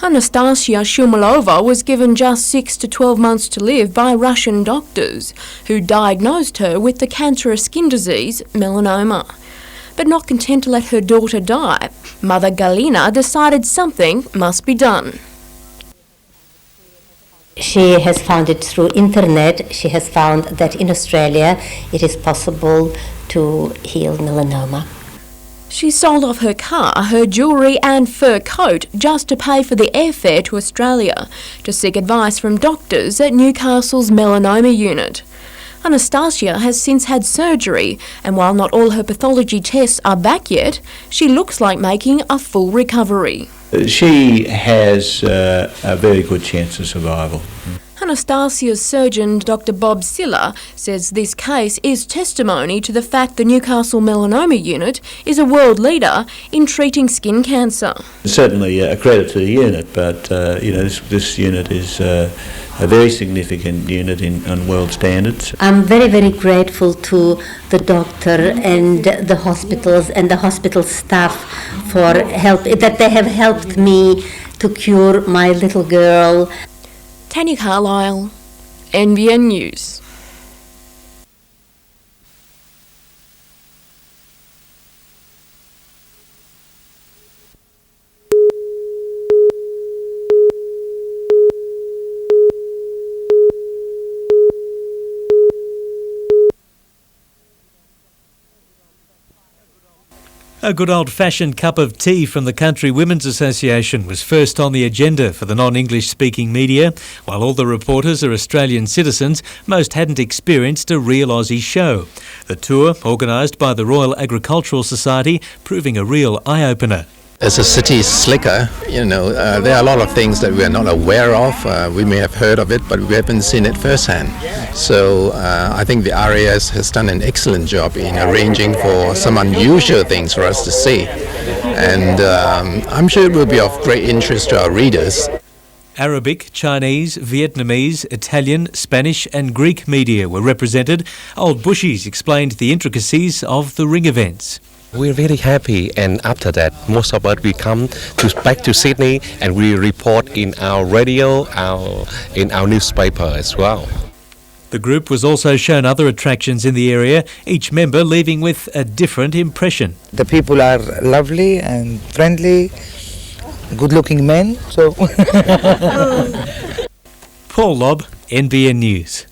Anastasia Shumilova was given just 6 to 12 months to live by Russian doctors, who diagnosed her with the cancerous skin disease melanoma. But not content to let her daughter die, Mother Galina decided something must be done. She has found it through internet. She has found that in Australia it is possible to heal melanoma. She sold off her car, her jewellery and fur coat just to pay for the airfare to Australia to seek advice from doctors at Newcastle's melanoma unit. Anastasia has since had surgery, and while not all her pathology tests are back yet, she looks like making a full recovery. She has a very good chance of survival. Anastasia's surgeon, Dr. Bob Siller, says this case is testimony to the fact the Newcastle Melanoma Unit is a world leader in treating skin cancer. Certainly a credit to the unit, but this unit is a very significant unit on world standards. I'm very, very grateful to the doctor and the hospitals and the hospital staff for help, that they have helped me to cure my little girl. Tanya Carlisle, NBN News. A good old-fashioned cup of tea from the Country Women's Association was first on the agenda for the non-English speaking media. While all the reporters are Australian citizens, most hadn't experienced a real Aussie show. The tour, organised by the Royal Agricultural Society, proving a real eye-opener. As a city slicker, there are a lot of things that we are not aware of. We may have heard of it, but we haven't seen it firsthand. So I think the RAS has done an excellent job in arranging for some unusual things for us to see. And I'm sure it will be of great interest to our readers. Arabic, Chinese, Vietnamese, Italian, Spanish and Greek media were represented. Old Bushies explained the intricacies of the ring events. We're very happy, and after that, most of us we come back to Sydney and we report in our radio, in our newspaper as well. The group was also shown other attractions in the area, each member leaving with a different impression. The people are lovely and friendly, good-looking men. So, Paul Lobb, NBN News.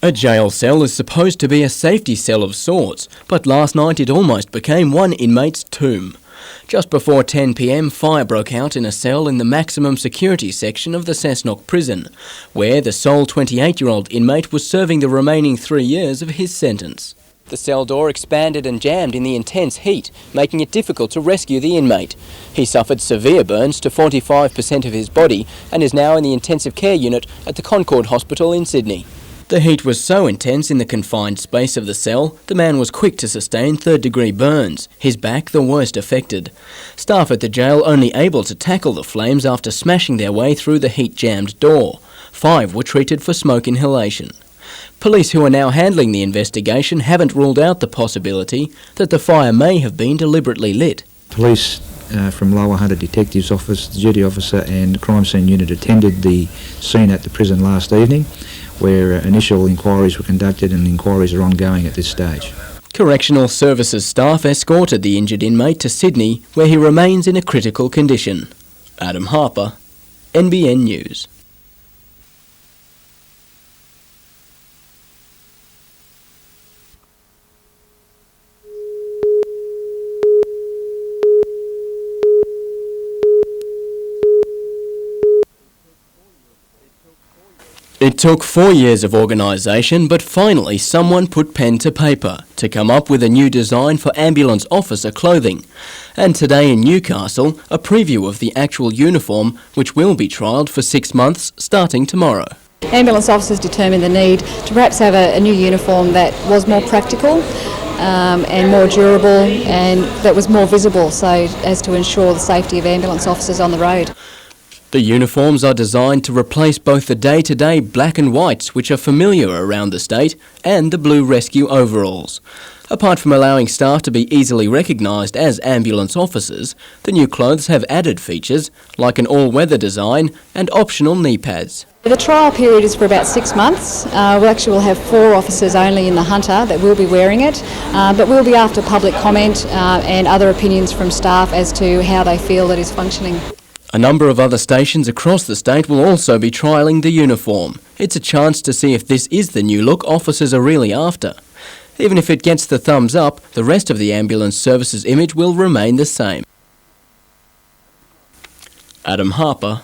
A jail cell is supposed to be a safety cell of sorts, but last night it almost became one inmate's tomb. Just before 10 p.m, fire broke out in a cell in the maximum security section of the Cessnock prison, where the sole 28-year-old inmate was serving the remaining 3 years of his sentence. The cell door expanded and jammed in the intense heat, making it difficult to rescue the inmate. He suffered severe burns to 45% of his body and is now in the intensive care unit at the Concord Hospital in Sydney. The heat was so intense in the confined space of the cell, the man was quick to sustain third-degree burns, his back the worst affected. Staff at the jail only able to tackle the flames after smashing their way through the heat-jammed door. 5 were treated for smoke inhalation. Police who are now handling the investigation haven't ruled out the possibility that the fire may have been deliberately lit. Police from Lower Hunter Detectives Office, the duty officer and crime scene unit attended the scene at the prison last evening, where initial inquiries were conducted and inquiries are ongoing at this stage. Correctional Services staff escorted the injured inmate to Sydney, where he remains in a critical condition. Adam Harper, NBN News. It took 4 years of organisation, but finally someone put pen to paper to come up with a new design for ambulance officer clothing. And today in Newcastle, a preview of the actual uniform, which will be trialled for 6 months starting tomorrow. Ambulance officers determined the need to perhaps have a new uniform that was more practical and more durable and that was more visible, so as to ensure the safety of ambulance officers on the road. The uniforms are designed to replace both the day-to-day black and whites, which are familiar around the state, and the blue rescue overalls. Apart from allowing staff to be easily recognised as ambulance officers, the new clothes have added features like an all-weather design and optional knee pads. The trial period is for about 6 months. We actually will have 4 officers only in the Hunter that will be wearing it, but we'll be after public comment and other opinions from staff as to how they feel that is functioning. A number of other stations across the state will also be trialling the uniform. It's a chance to see if this is the new look officers are really after. Even if it gets the thumbs up, the rest of the ambulance services image will remain the same. Adam Harper,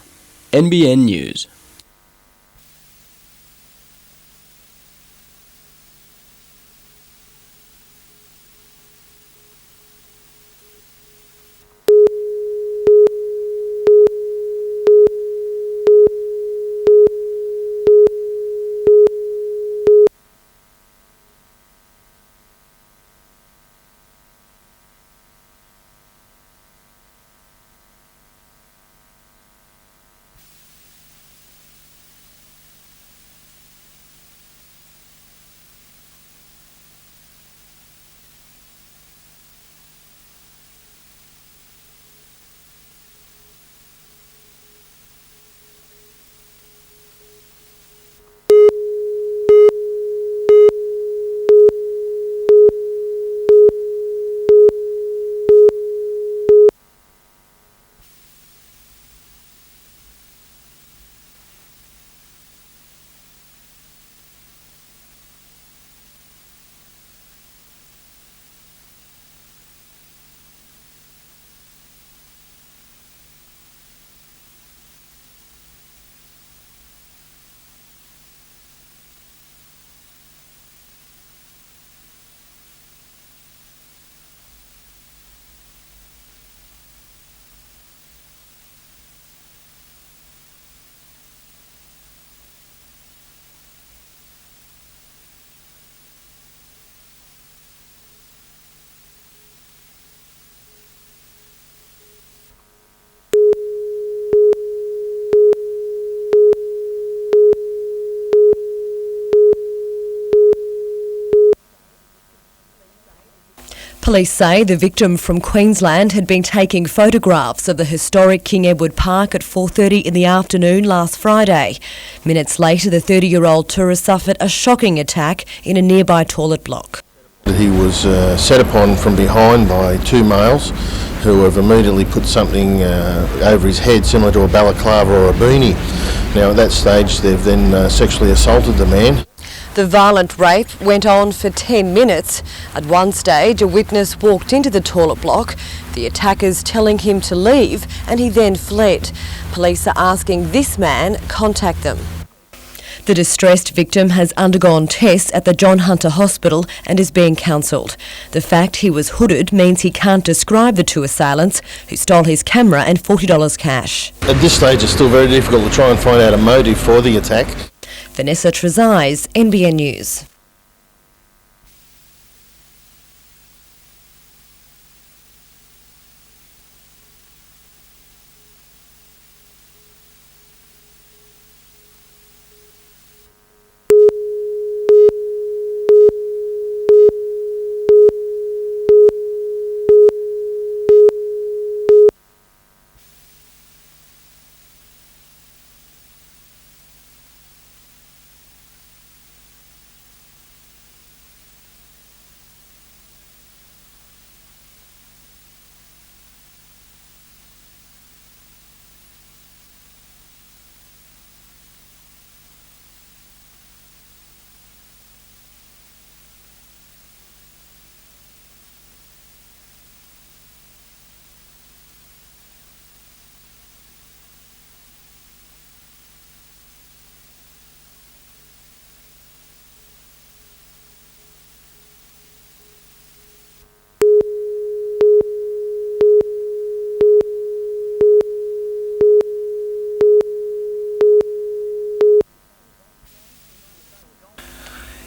NBN News. Police say the victim from Queensland had been taking photographs of the historic King Edward Park at 4:30 in the afternoon last Friday. Minutes later, the 30-year-old tourist suffered a shocking attack in a nearby toilet block. He was set upon from behind by 2 males who have immediately put something over his head similar to a balaclava or a beanie. Now at that stage they've then sexually assaulted the man. The violent rape went on for 10 minutes. At one stage, a witness walked into the toilet block, the attackers telling him to leave, and he then fled. Police are asking this man contact them. The distressed victim has undergone tests at the John Hunter Hospital and is being counselled. The fact he was hooded means he can't describe the 2 assailants who stole his camera and $40 cash. At this stage it's still very difficult to try and find out a motive for the attack. Vanessa Trezise, NBN News.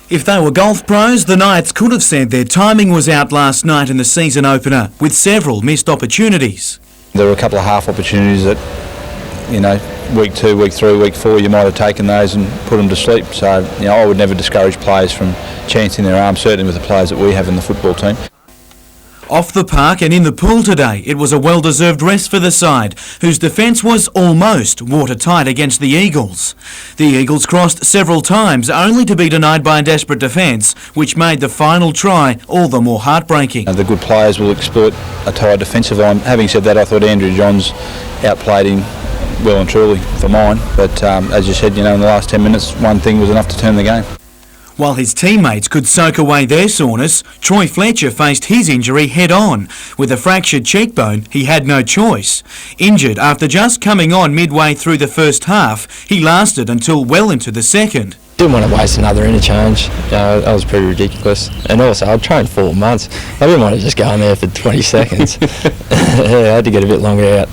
If they were golf pros, the Knights could have said their timing was out last night in the season opener, with several missed opportunities. There were a couple of half opportunities that, you know, week 2, week 3, week 4, you might have taken those and put them to sleep. So, you know, I would never discourage players from chancing their arm, certainly with the players that we have in the football team. Off the park and in the pool today, it was a well-deserved rest for the side, whose defence was almost watertight against the Eagles. The Eagles crossed several times, only to be denied by a desperate defence, which made the final try all the more heartbreaking. The good players will exploit a tired defensive line. Having said that, I thought Andrew Johns outplayed him well and truly for mine. But as you said, you know, in the last 10 minutes, one thing was enough to turn the game. While his teammates could soak away their soreness, Troy Fletcher faced his injury head-on. With a fractured cheekbone, he had no choice. Injured after just coming on midway through the first half, he lasted until well into the second. Didn't want to waste another interchange. That was pretty ridiculous. And also, I'd trained 4 months. I didn't want to just go in there for 20 seconds. I had to get a bit longer out.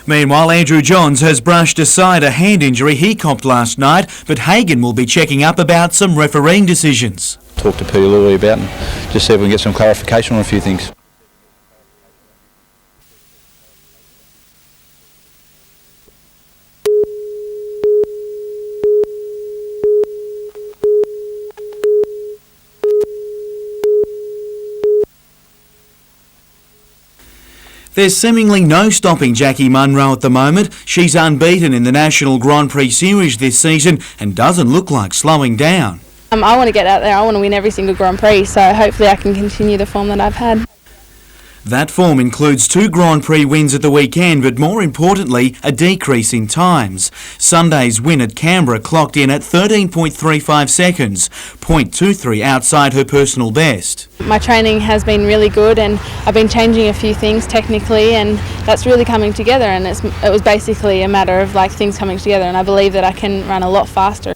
Meanwhile, Andrew Johns has brushed aside a hand injury he copped last night, but Hagan will be checking up about some refereeing decisions. Talk to Peter Lilly about and just see if we can get some clarification on a few things. There's seemingly no stopping Jackie Munro at the moment. She's unbeaten in the National Grand Prix Series this season and doesn't look like slowing down. I want to get out there. I want to win every single Grand Prix, so hopefully I can continue the form that I've had. That form includes 2 Grand Prix wins at the weekend, but more importantly, a decrease in times. Sunday's win at Canberra clocked in at 13.35 seconds, 0.23 outside her personal best. My training has been really good and I've been changing a few things technically, and that's really coming together, and it was basically a matter of things coming together, and I believe that I can run a lot faster.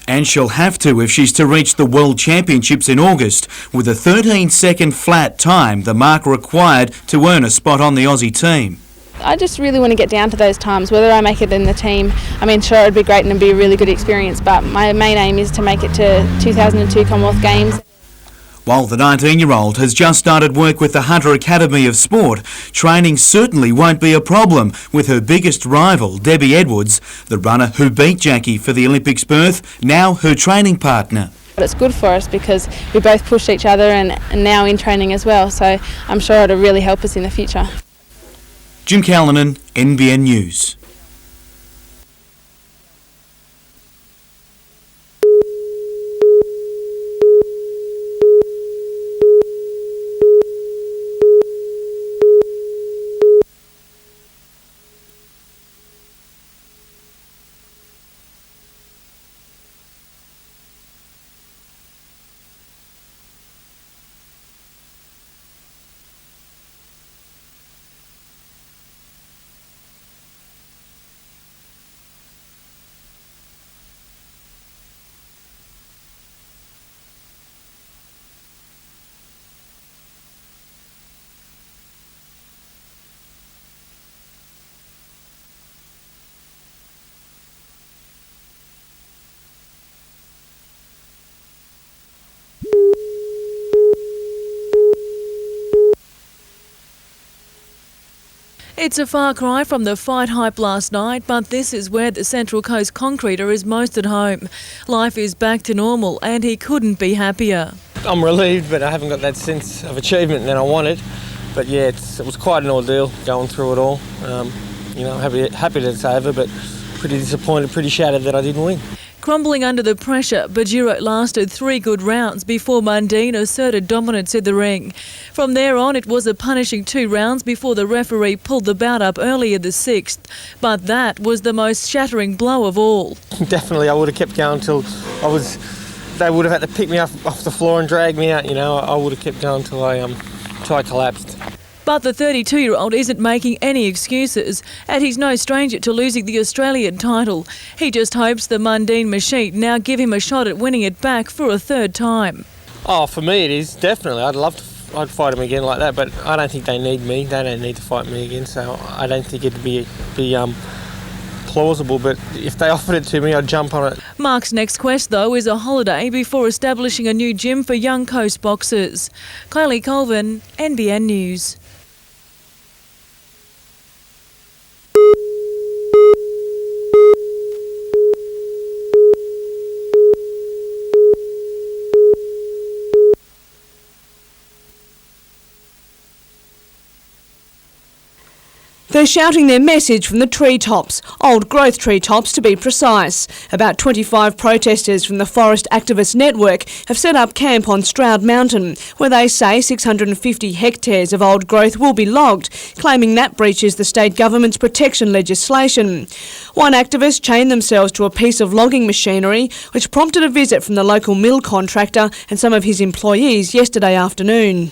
And she'll have to if she's to reach the World Championships in August, with a 13-second flat time, the mark required to earn a spot on the Aussie team. I just really want to get down to those times, whether I make it in the team. I mean, sure, it'd be great and it'd be a really good experience, but my main aim is to make it to 2002 Commonwealth Games. While the 19-year-old has just started work with the Hunter Academy of Sport, training certainly won't be a problem with her biggest rival, Debbie Edwards, the runner who beat Jackie for the Olympics berth, now her training partner. It's good for us because we both push each other and now in training as well, so I'm sure it'll really help us in the future. Jim Callanan, NBN News. It's a far cry from the fight hype last night, but this is where the Central Coast concreter is most at home. Life is back to normal and he couldn't be happier. I'm relieved, but I haven't got that sense of achievement that I wanted. But yeah, it was quite an ordeal going through it all. You know, happy that it's over, but pretty disappointed, pretty shattered that I didn't win. Crumbling under the pressure, Bajiro lasted 3 good rounds before Mundine asserted dominance in the ring. From there on, it was a punishing 2 rounds before the referee pulled the bout up early in the 6th. But that was the most shattering blow of all. Definitely, I would have kept going until they would have had to pick me up off the floor and drag me out. You know, I would have kept going until I collapsed. But the 32-year-old isn't making any excuses, and he's no stranger to losing the Australian title. He just hopes the Mundine machine now give him a shot at winning it back for a 3rd time. Oh, for me it is, definitely. I'd fight him again like that, but I don't think they need me. They don't need to fight me again, so I don't think it'd be plausible, but if they offered it to me, I'd jump on it. Mark's next quest, though, is a holiday before establishing a new gym for young coast boxers. Kylie Colvin, NBN News. They're shouting their message from the treetops, old growth treetops to be precise. About 25 protesters from the Forest Activist Network have set up camp on Stroud Mountain, where they say 650 hectares of old growth will be logged, claiming that breaches the state government's protection legislation. One activist chained themselves to a piece of logging machinery, which prompted a visit from the local mill contractor and some of his employees yesterday afternoon.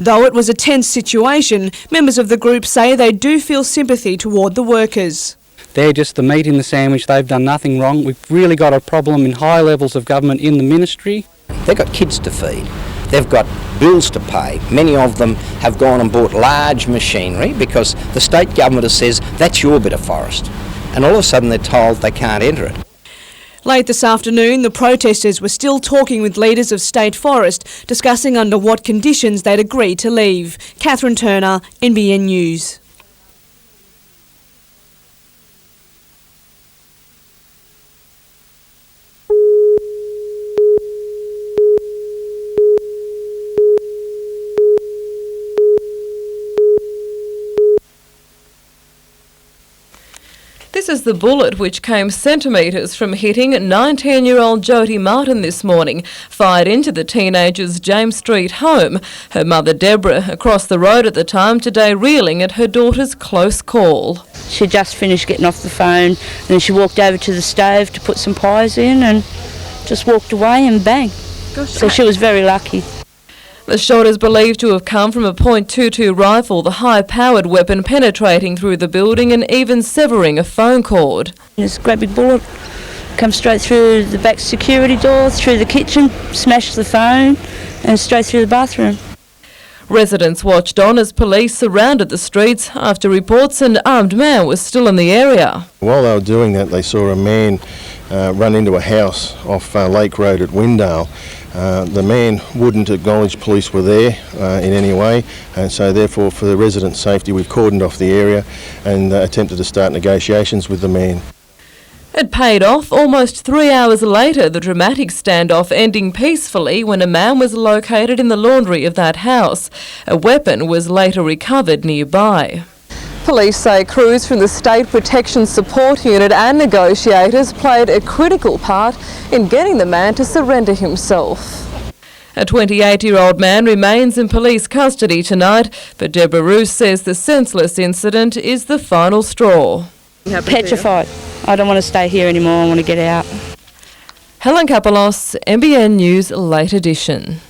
Though it was a tense situation, members of the group say they do feel sympathy toward the workers. They're just the meat in the sandwich. They've done nothing wrong. We've really got a problem in high levels of government in the ministry. They've got kids to feed. They've got bills to pay. Many of them have gone and bought large machinery because the state government says that's your bit of forest. And all of a sudden they're told they can't enter it. Late this afternoon, the protesters were still talking with leaders of State Forest, discussing under what conditions they'd agree to leave. Catherine Turner, NBN News. This is the bullet which came centimetres from hitting 19-year-old Jody Martin this morning, fired into the teenager's James Street home. Her mother Deborah across the road at the time today reeling at her daughter's close call. She just finished getting off the phone and then she walked over to the stove to put some pies in and just walked away and bang. Gosh, so she was very lucky. The shot is believed to have come from a .22 rifle, the high-powered weapon penetrating through the building and even severing a phone cord. This great big bullet comes straight through the back security door, through the kitchen, smashed the phone and straight through the bathroom. Residents watched on as police surrounded the streets after reports an armed man was still in the area. While they were doing that, they saw a man run into a house off Lake Road at Windale. The man wouldn't acknowledge police were there in any way, and so therefore for the residents' safety we've cordoned off the area and attempted to start negotiations with the man. It paid off. Almost 3 hours later, the dramatic standoff ending peacefully when a man was located in the laundry of that house. A weapon was later recovered nearby. Police say crews from the State Protection Support Unit and negotiators played a critical part in getting the man to surrender himself. A 28-year-old man remains in police custody tonight, but Deborah Roos says the senseless incident is the final straw. Petrified. I don't want to stay here anymore, I want to get out. Helen Kapelos, NBN News, Late Edition.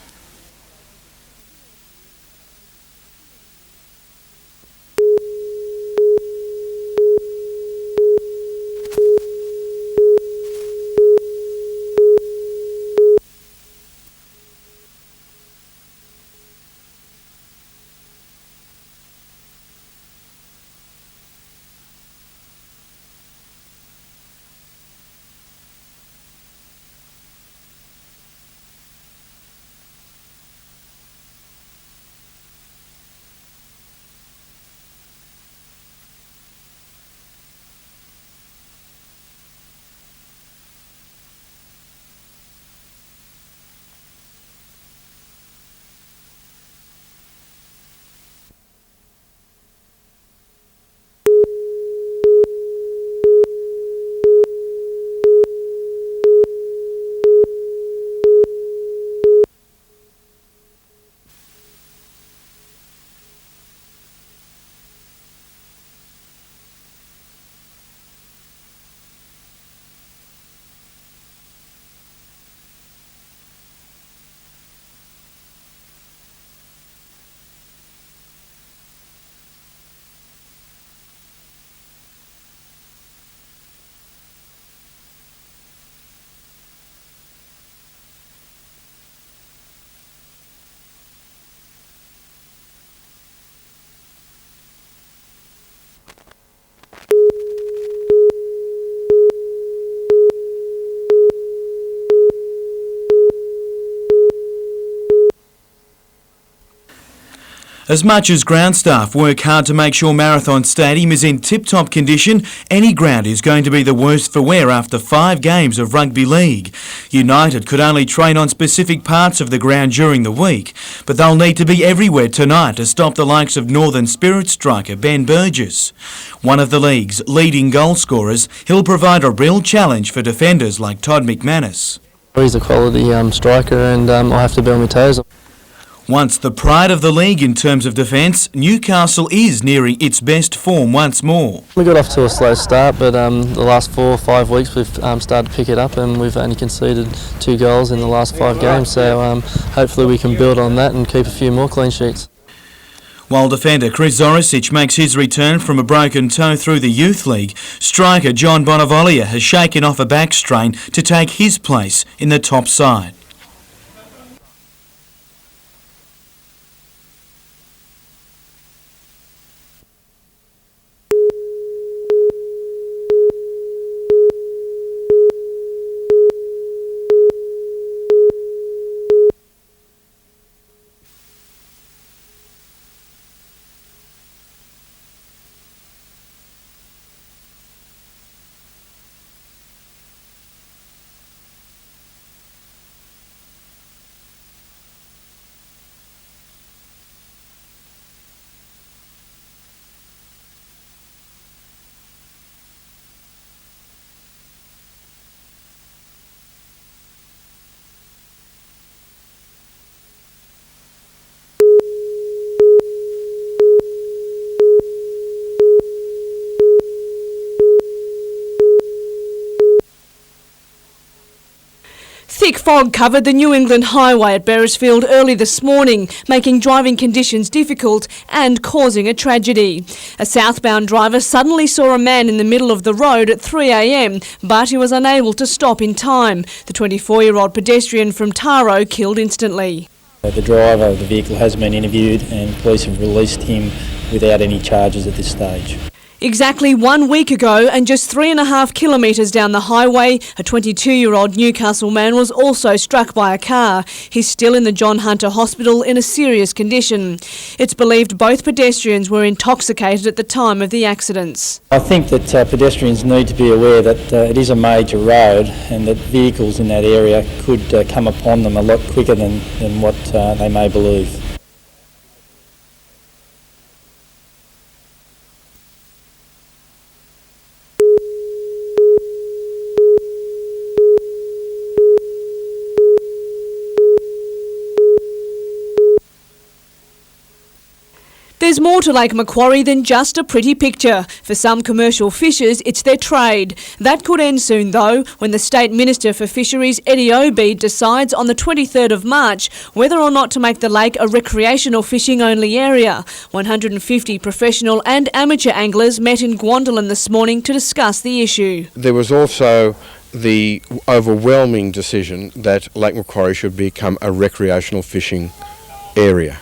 As much as ground staff work hard to make sure Marathon Stadium is in tip-top condition, any ground is going to be the worst for wear after 5 games of rugby league. United could only train on specific parts of the ground during the week, but they'll need to be everywhere tonight to stop the likes of Northern Spirit striker Ben Burgess. One of the league's leading goal scorers, he'll provide a real challenge for defenders like Todd McManus. He's a quality striker and I'll have to be on my toes. Once the pride of the league in terms of defence, Newcastle is nearing its best form once more. We got off to a slow start, but the last 4 or 5 weeks we've started to pick it up, and we've only conceded 2 goals in the last 5 games, so hopefully we can build on that and keep a few more clean sheets. While defender Chris Zoricic makes his return from a broken toe through the Youth League, striker John Bonavolia has shaken off a back strain to take his place in the top side. Thick fog covered the New England Highway at Beresfield early this morning, making driving conditions difficult and causing a tragedy. A southbound driver suddenly saw a man in the middle of the road at 3 a.m, but he was unable to stop in time. The 24-year-old pedestrian from Taro killed instantly. The driver of the vehicle has been interviewed and police have released him without any charges at this stage. Exactly 1 week ago, and just 3.5 kilometres down the highway, a 22-year-old Newcastle man was also struck by a car. He's still in the John Hunter Hospital in a serious condition. It's believed both pedestrians were intoxicated at the time of the accidents. I think that pedestrians need to be aware that it is a major road and that vehicles in that area could come upon them a lot quicker than what they may believe. There's more to Lake Macquarie than just a pretty picture. For some commercial fishers, it's their trade. That could end soon, though, when the State Minister for Fisheries, Eddie Obi, decides on the 23rd of March whether or not to make the lake a recreational fishing-only area. 150 professional and amateur anglers met in Guandolen this morning to discuss the issue. There was also the overwhelming decision that Lake Macquarie should become a recreational fishing area.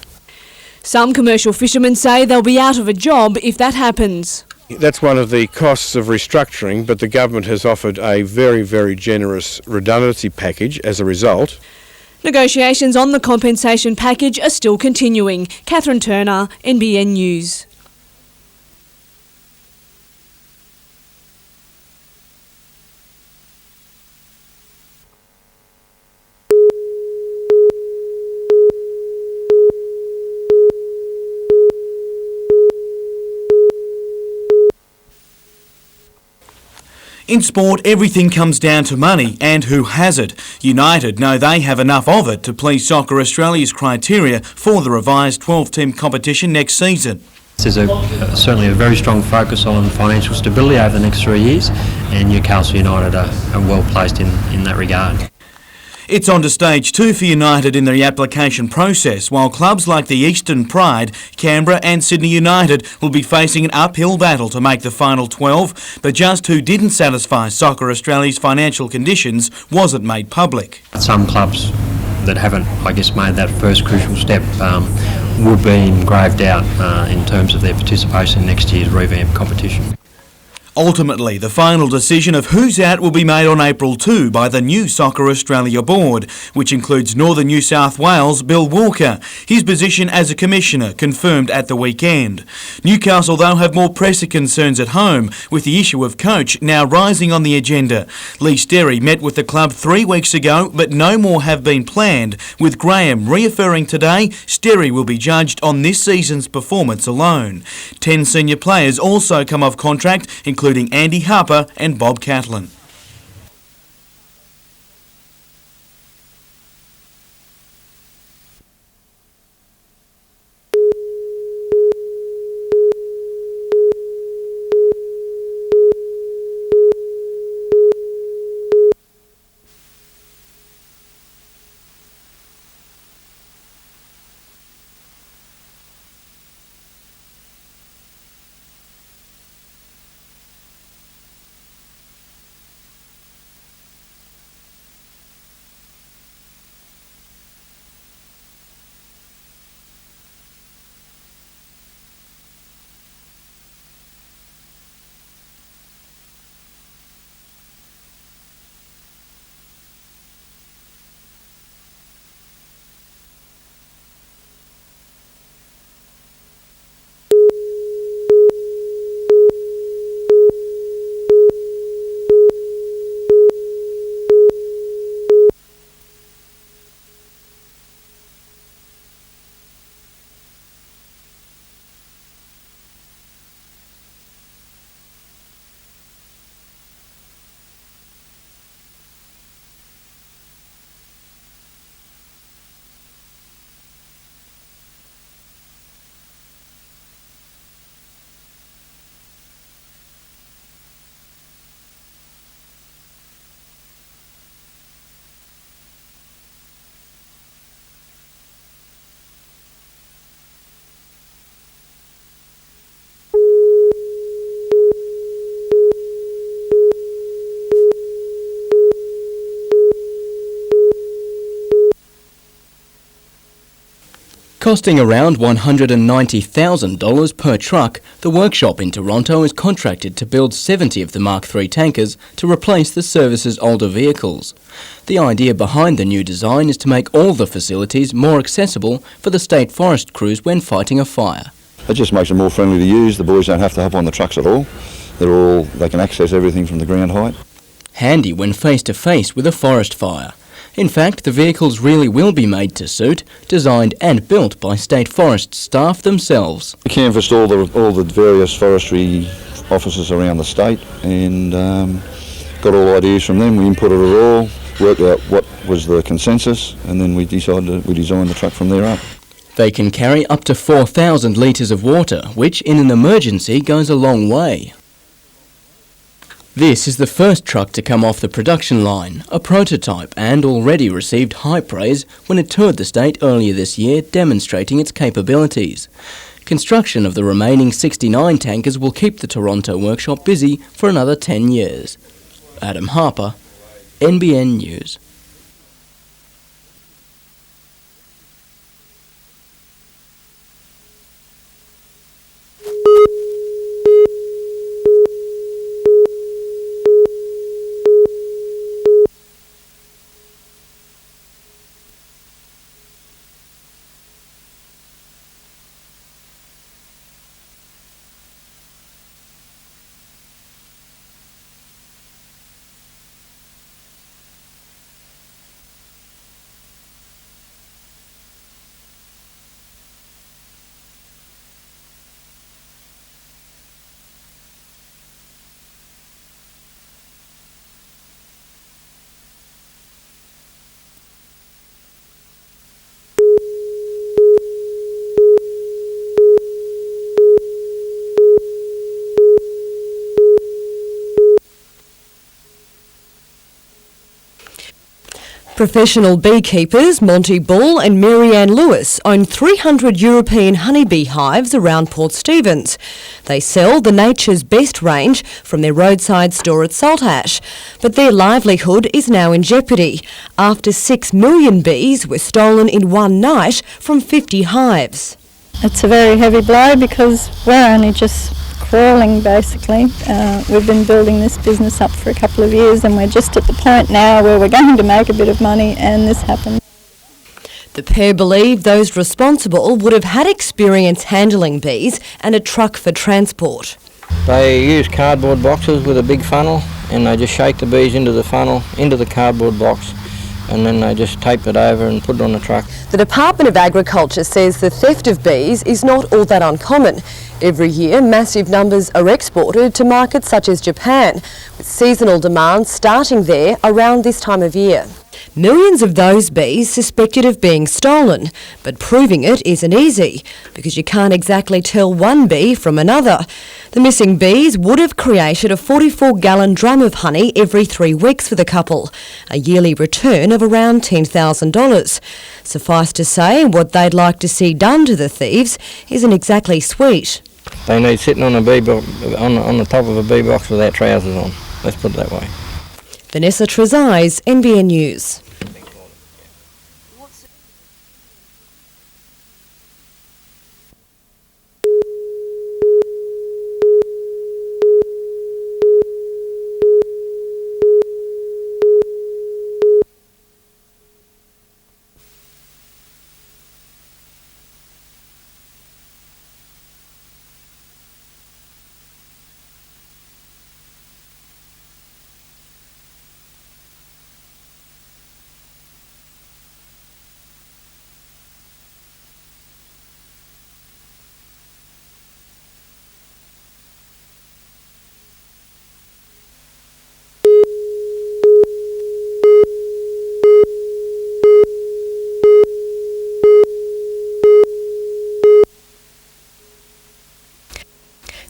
Some commercial fishermen say they'll be out of a job if that happens. That's one of the costs of restructuring, but the government has offered a very, very generous redundancy package as a result. Negotiations on the compensation package are still continuing. Catherine Turner, NBN News. In sport, everything comes down to money and who has it. United know they have enough of it to please Soccer Australia's criteria for the revised 12-team competition next season. There's certainly a very strong focus on financial stability over the next 3 years, and Newcastle United are well placed in that regard. It's on to stage 2 for United in the application process, while clubs like the Eastern Pride, Canberra and Sydney United will be facing an uphill battle to make the final 12, but just who didn't satisfy Soccer Australia's financial conditions wasn't made public. Some clubs that haven't, I guess, made that first crucial step will be in grave doubt in terms of their participation in next year's revamped competition. Ultimately, the final decision of who's out will be made on April 2 by the new Soccer Australia board, which includes Northern New South Wales' Bill Walker. His position as a commissioner confirmed at the weekend. Newcastle, though, have more pressing concerns at home, with the issue of coach now rising on the agenda. Lee Sterry met with the club 3 weeks ago, but no more have been planned, with Graham reaffirming today Sterry will be judged on this season's performance alone. 10 senior players also come off contract, including Andy Harper and Bob Catlin. Costing around $190,000 per truck, the workshop in Toronto is contracted to build 70 of the Mark III tankers to replace the service's older vehicles. The idea behind the new design is to make all the facilities more accessible for the state forest crews when fighting a fire. It just makes them more friendly to use. The boys don't have to hop on the trucks at all. They can access everything from the ground height. Handy when face to face with a forest fire. In fact, the vehicles really will be made to suit, designed and built by state forest staff themselves. We canvassed all the various forestry officers around the state and got all ideas from them. We inputted it all, worked out what was the consensus, and then we designed the truck from there up. They can carry up to 4,000 litres of water, which in an emergency goes a long way. This is the first truck to come off the production line, a prototype, and already received high praise when it toured the state earlier this year, demonstrating its capabilities. Construction of the remaining 69 tankers will keep the Toronto workshop busy for another 10 years. Adam Harper, NBN News. Professional beekeepers Monty Bull and Marianne Lewis own 300 European honeybee hives around Port Stephens. They sell the Nature's Best range from their roadside store at Saltash, but their livelihood is now in jeopardy after 6 million bees were stolen in one night from 50 hives. It's a very heavy blow because we're only just crawling basically. We've been building this business up for a couple of years and we're just at the point now where we're going to make a bit of money and this happened. The pair believe those responsible would have had experience handling bees and a truck for transport. They use cardboard boxes with a big funnel and they just shake the bees into the funnel, into the cardboard box, and then they just tape it over and put it on the truck. The Department of Agriculture says the theft of bees is not all that uncommon. Every year, massive numbers are exported to markets such as Japan, with seasonal demand starting there around this time of year. Millions of those bees suspected of being stolen, but proving it isn't easy because you can't exactly tell one bee from another. The missing bees would have created a 44-gallon drum of honey every 3 weeks for the couple, a yearly return of around $10,000. Suffice to say, what they'd like to see done to the thieves isn't exactly sweet. They need sitting on a bee on the top of a bee box without trousers on. Let's put it that way. Vanessa Trezise, NBN News.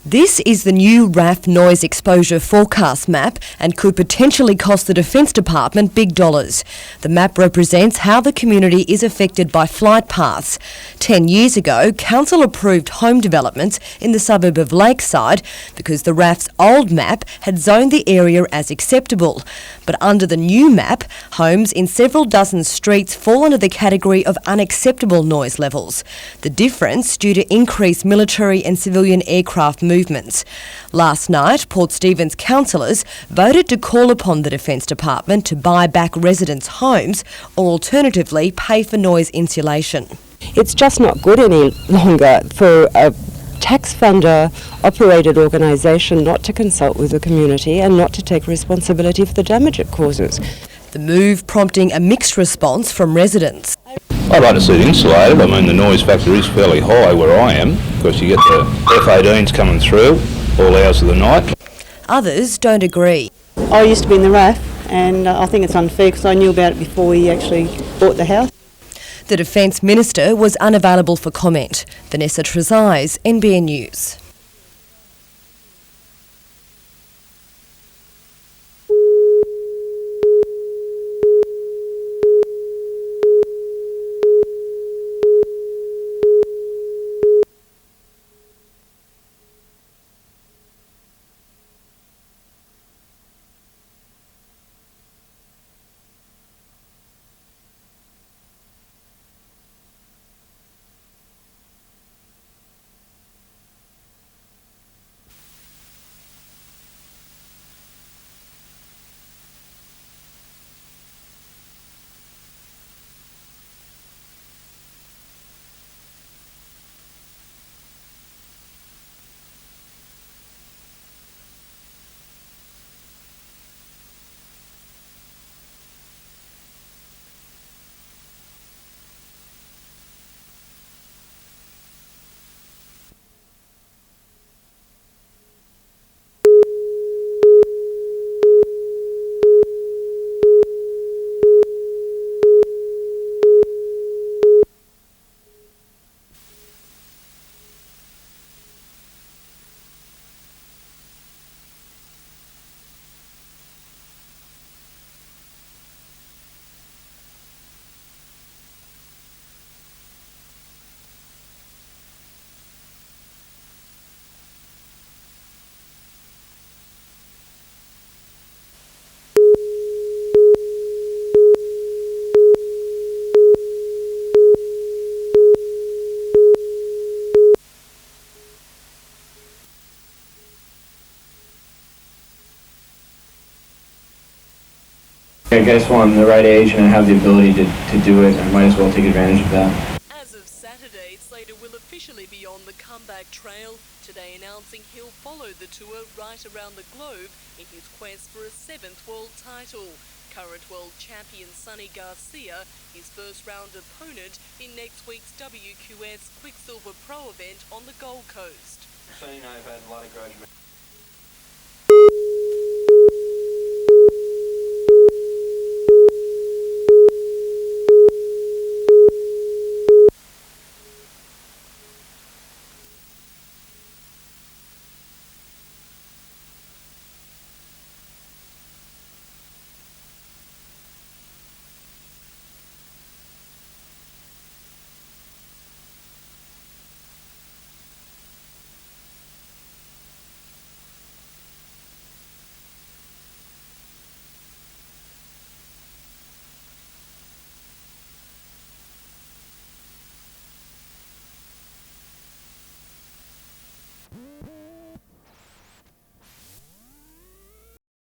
This is the new RAF noise exposure forecast map and could potentially cost the Defence Department big dollars. The map represents how the community is affected by flight paths. 10 years ago, Council approved home developments in the suburb of Lakeside because the RAF's old map had zoned the area as acceptable. But under the new map, homes in several dozen streets fall under the category of unacceptable noise levels. The difference due to increased military and civilian aircraft movements. Last night, Port Stephens councillors voted to call upon the Defence Department to buy back residents' homes or alternatively pay for noise insulation. It's just not good any longer for a tax funder operated organisation not to consult with the community and not to take responsibility for the damage it causes. The move prompting a mixed response from residents. I'd like to see it insulated. I mean, the noise factor is fairly high where I am because you get the F-18s coming through all hours of the night. Others don't agree. I used to be in the RAF and I think it's unfair because I knew about it before we actually bought the house. The Defence Minister was unavailable for comment. Vanessa Trezise, NBN News. I guess while I'm the right age and I have the ability to do it, I might as well take advantage of that. As of Saturday, Slater will officially be on the comeback trail, today announcing he'll follow the tour right around the globe in his quest for a 7th world title. Current world champion Sonny Garcia, his first round opponent in next week's WQS Quicksilver Pro event on the Gold Coast. Sonny and I have had a lot of grudge.